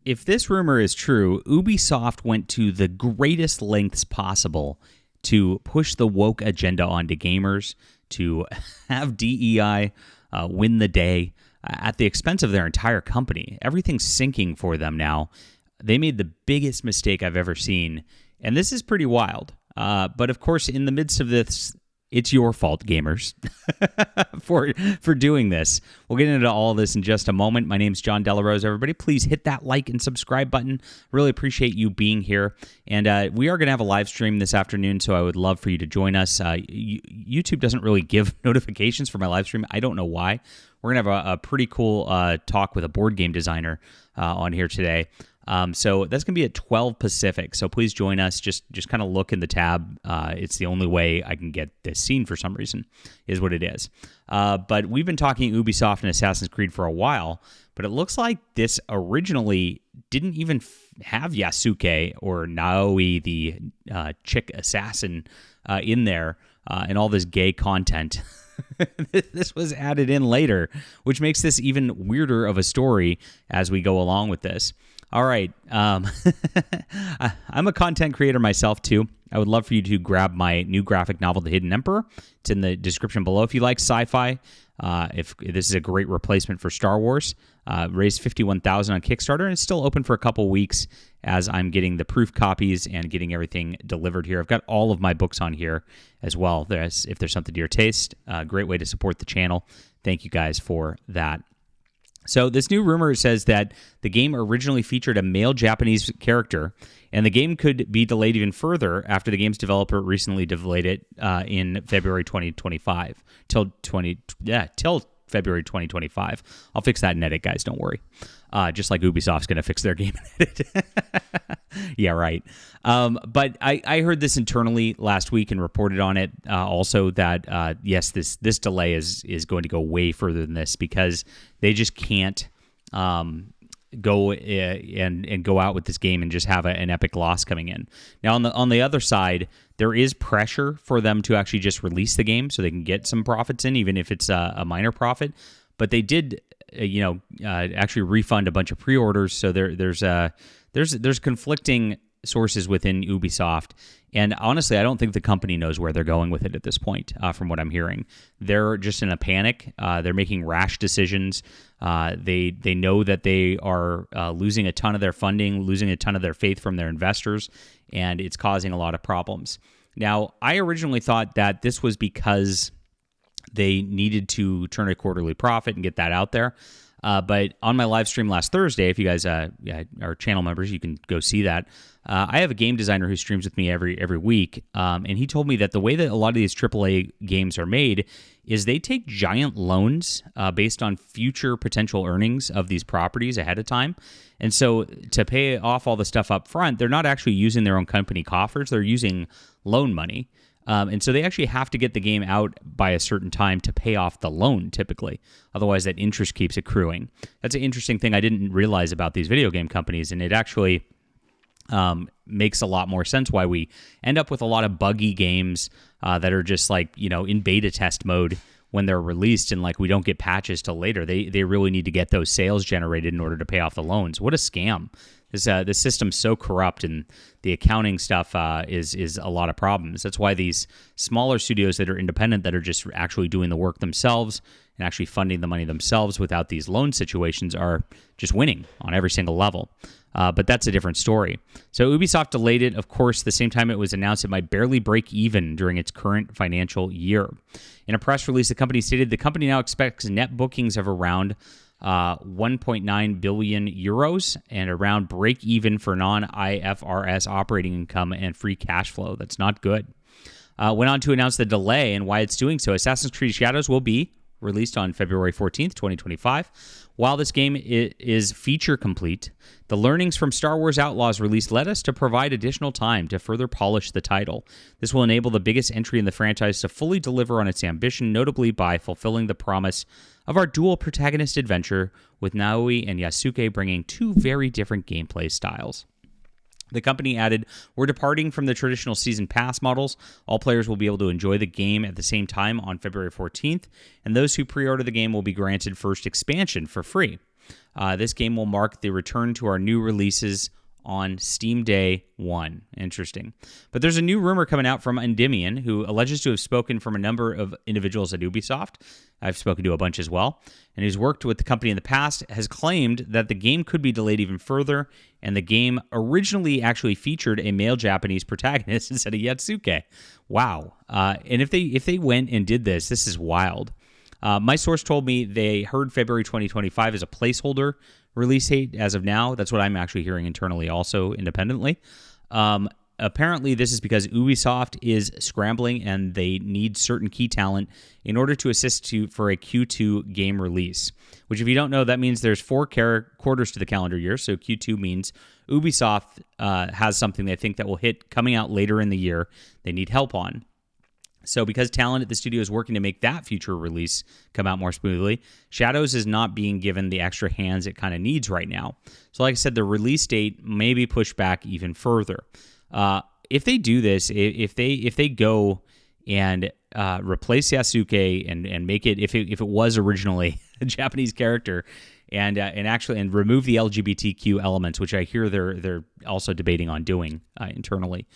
if this rumor is true, Ubisoft went to the greatest lengths possible to push the woke agenda onto gamers, to have DEI win the day at the expense of their entire company. Everything's sinking for them now. They made the biggest mistake I've ever seen, and this is pretty wild. But of course, in the midst of this, it's your fault, gamers, for doing this. We'll get into all this in just a moment. My name's John Delarose. Everybody, please hit that like and subscribe button. Really appreciate you being here. And we are going to have a live stream this afternoon, so I would love for you to join us. YouTube doesn't really give notifications for my live stream. I don't know why. We're going to have a pretty cool talk with a board game designer on here today. So that's going to be at 12 Pacific. So please join us. Just kind of look in the tab. It's the only way I can get this seen for some reason, is what it is. But we've been talking Ubisoft and Assassin's Creed for a while, but it looks like this originally didn't even have Yasuke or Naoi, the chick assassin, in there, and all this gay content. This was added in later, which makes this even weirder of a story as we go along with this. All right. I'm a content creator myself, too. I would love for you to grab my new graphic novel, The Hidden Emperor. It's in the description below. If you like sci-fi, if this is a great replacement for Star Wars, raised $51,000 on Kickstarter, and it's still open for a couple weeks as I'm getting the proof copies and getting everything delivered here. I've got all of my books on here as well. If there's something to your taste, great way to support the channel. Thank you guys for that. So this new rumor says that the game originally featured a male Japanese character, and the game could be delayed even further after the game's developer recently delayed it in February 2025 till February 2025. I'll fix that in edit, guys. Don't worry. Just like Ubisoft's going to fix their game in edit. Yeah, right. But I heard this internally last week and reported on it also that, yes, this delay is going to go way further than this because they just can't go and go out with this game and just have an epic loss coming in. Now, on the other side, there is pressure for them to actually just release the game so they can get some profits in, even if it's a minor profit. But they did, actually refund a bunch of pre-orders. So there's conflicting sources within Ubisoft. And honestly, I don't think the company knows where they're going with it at this point, from what I'm hearing. They're just in a panic. They're making rash decisions. They know that they are losing a ton of their funding, losing a ton of their faith from their investors, and it's causing a lot of problems. Now, I originally thought that this was because they needed to turn a quarterly profit and get that out there. But on my live stream last Thursday, if you guys are channel members, you can go see that. I have a game designer who streams with me every week, and he told me that the way that a lot of these AAA games are made is they take giant loans based on future potential earnings of these properties ahead of time. And so to pay off all the stuff up front, they're not actually using their own company coffers. They're using loan money. And so they actually have to get the game out by a certain time to pay off the loan, typically. Otherwise, that interest keeps accruing. That's an interesting thing I didn't realize about these video game companies, and it actually makes a lot more sense why we end up with a lot of buggy games that are just like, in beta test mode when they're released, and like we don't get patches till later. They really need to get those sales generated in order to pay off the loans. What a scam. This system's so corrupt, and the accounting stuff is a lot of problems. That's why these smaller studios that are independent, that are just actually doing the work themselves and actually funding the money themselves without these loan situations, are just winning on every single level. But that's a different story. So Ubisoft delayed it, of course, the same time it was announced it might barely break even during its current financial year. In a press release, the company stated the company now expects net bookings of around 1.9 billion euros and around break even for non-IFRS operating income and free cash flow. That's not good. Went on to announce the delay and why it's doing so. Assassin's Creed Shadows will be released on February 14th, 2025. While this game is feature complete, the learnings from Star Wars Outlaws release led us to provide additional time to further polish the title. This will enable the biggest entry in the franchise to fully deliver on its ambition, notably by fulfilling the promise of our dual protagonist adventure, with Naoi and Yasuke bringing two very different gameplay styles. The company added, "We're departing from the traditional season pass models. All players will be able to enjoy the game at the same time on February 14th, and those who pre-order the game will be granted first expansion for free. This game will mark the return to our new releases on Steam Day 1. Interesting. But there's a new rumor coming out from Endymion, who alleges to have spoken from a number of individuals at Ubisoft. I've spoken to a bunch as well. And who's worked with the company in the past, has claimed that the game could be delayed even further. And the game originally actually featured a male Japanese protagonist instead of Yasuke. Wow. And if they went and did this is wild. My source told me they heard February 2025 as a placeholder release date as of now. That's what I'm actually hearing internally also independently. Apparently, this is because Ubisoft is scrambling and they need certain key talent in order to assist for a Q2 game release, which if you don't know, that means there's 4 quarters to the calendar year. So Q2 means Ubisoft has something they think that will hit coming out later in the year they need help on. So because talent at the studio is working to make that future release come out more smoothly, Shadows is not being given the extra hands it kind of needs right now. So like I said, the release date may be pushed back even further. If they do this, if they go and replace Yasuke and make it, if it was originally a Japanese character, and remove the LGBTQ elements, which I hear they're also debating on doing internally.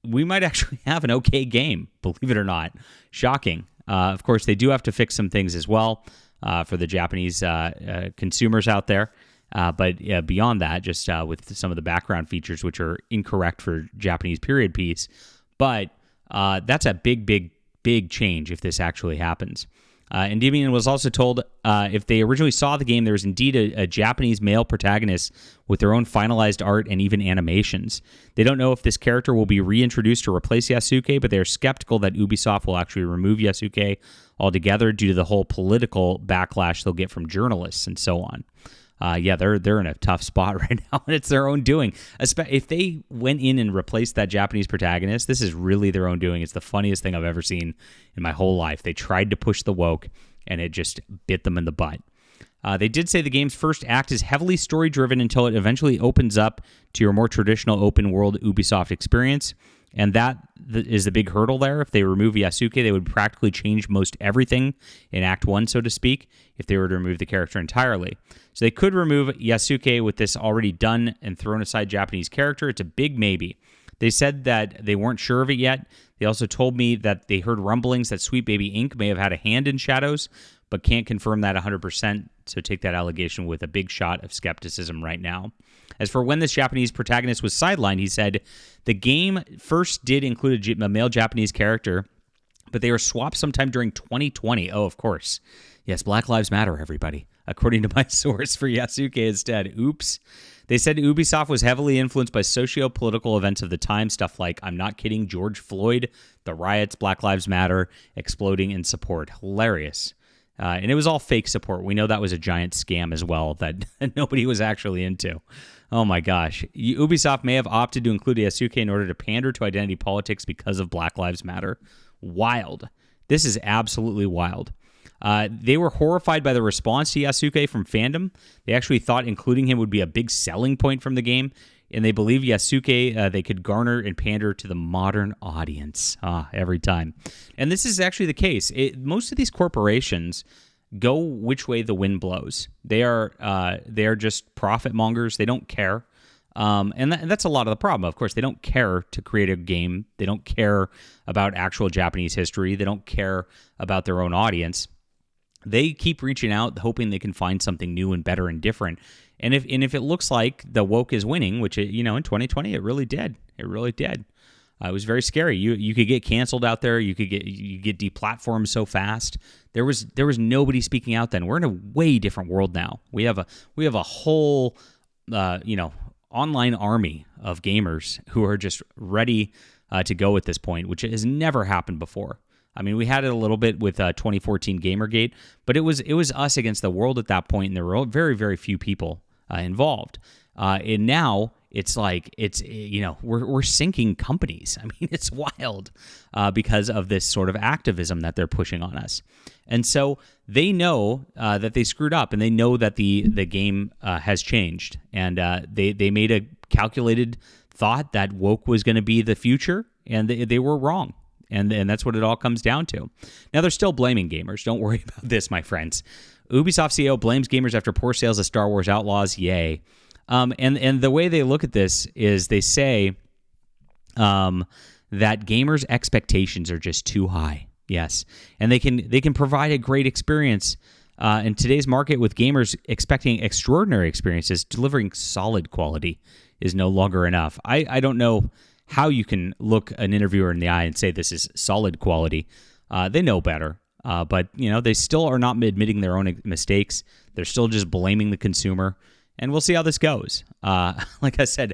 We might actually have an okay game, believe it or not. Shocking. Of course, they do have to fix some things as well for the Japanese consumers out there. But beyond that, just with some of the background features, which are incorrect for Japanese period piece. But that's a big change if this actually happens. Endymion was also told if they originally saw the game, there was indeed a Japanese male protagonist with their own finalized art and even animations. They don't know if this character will be reintroduced to replace Yasuke, but they're skeptical that Ubisoft will actually remove Yasuke altogether due to the whole political backlash they'll get from journalists and so on. They're in a tough spot right now, and it's their own doing. If they went in and replaced that Japanese protagonist, this is really their own doing. It's the funniest thing I've ever seen in my whole life. They tried to push the woke, and it just bit them in the butt. They did say the game's first act is heavily story-driven until it eventually opens up to your more traditional open-world Ubisoft experience, and that is the big hurdle there. If they remove Yasuke, they would practically change most everything in Act 1, so to speak, if they were to remove the character entirely. So they could remove Yasuke with this already done and thrown aside Japanese character. It's a big maybe. They said that they weren't sure of it yet. They also told me that they heard rumblings that Sweet Baby Inc. may have had a hand in Shadows, but can't confirm that 100%, so take that allegation with a big shot of skepticism right now. As for when this Japanese protagonist was sidelined, he said, the game first did include a male Japanese character, but they were swapped sometime during 2020. Oh, of course. Yes, Black Lives Matter, everybody. According to my source for Yasuke instead. Oops. They said Ubisoft was heavily influenced by socio-political events of the time, stuff like, I'm not kidding, George Floyd, the riots, Black Lives Matter, exploding in support. Hilarious. And it was all fake support. We know that was a giant scam as well that nobody was actually into. Oh my gosh. Ubisoft may have opted to include Yasuke in order to pander to identity politics because of Black Lives Matter. Wild. This is absolutely wild. They were horrified by the response to Yasuke from fandom. They actually thought including him would be a big selling point from the game, and they believe Yasuke they could garner and pander to the modern audience every time. And this is actually the case. Most of these corporations go which way the wind blows. They are just profit mongers. They don't care. And that's a lot of the problem. Of course, they don't care to create a game. They don't care about actual Japanese history. They don't care about their own audience. They keep reaching out, hoping they can find something new and better and different. And if it looks like the woke is winning, which in 2020 it really did. It really did. It was very scary. You could get canceled out there. You get deplatformed so fast. There was nobody speaking out then. We're in a way different world now. We have a whole online army of gamers who are just ready to go at this point, which has never happened before. I mean, we had it a little bit with 2014 Gamergate, but it was us against the world at that point, and there were very, very few people involved. And now it's like we're sinking companies. I mean, it's wild because of this sort of activism that they're pushing on us. And so they know that they screwed up, and they know that the game has changed, and they made a calculated thought that woke was going to be the future, and they were wrong. And that's what it all comes down to. Now, they're still blaming gamers. Don't worry about this, my friends. Ubisoft CEO blames gamers after poor sales of Star Wars Outlaws. Yay. And the way they look at this is they say that gamers' expectations are just too high. Yes, and they can provide a great experience in today's market with gamers expecting extraordinary experiences. Delivering solid quality is no longer enough. I don't know how you can look an interviewer in the eye and say this is solid quality. They know better, but they still are not admitting their own mistakes. They're still just blaming the consumer, and we'll see how this goes. Like I said,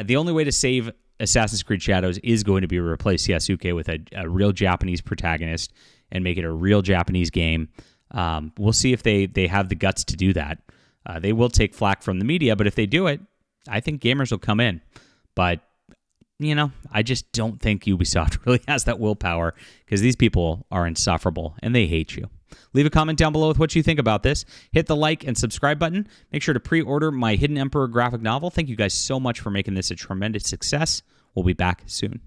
the only way to save Assassin's Creed Shadows is going to be to replace Yasuke with a real Japanese protagonist and make it a real Japanese game. We'll see if they have the guts to do that. They will take flack from the media, but if they do it, I think gamers will come in. But, I just don't think Ubisoft really has that willpower because these people are insufferable and they hate you. Leave a comment down below with what you think about this. Hit the like and subscribe button. Make sure to pre-order my Hidden Emperor graphic novel. Thank you guys so much for making this a tremendous success. We'll be back soon.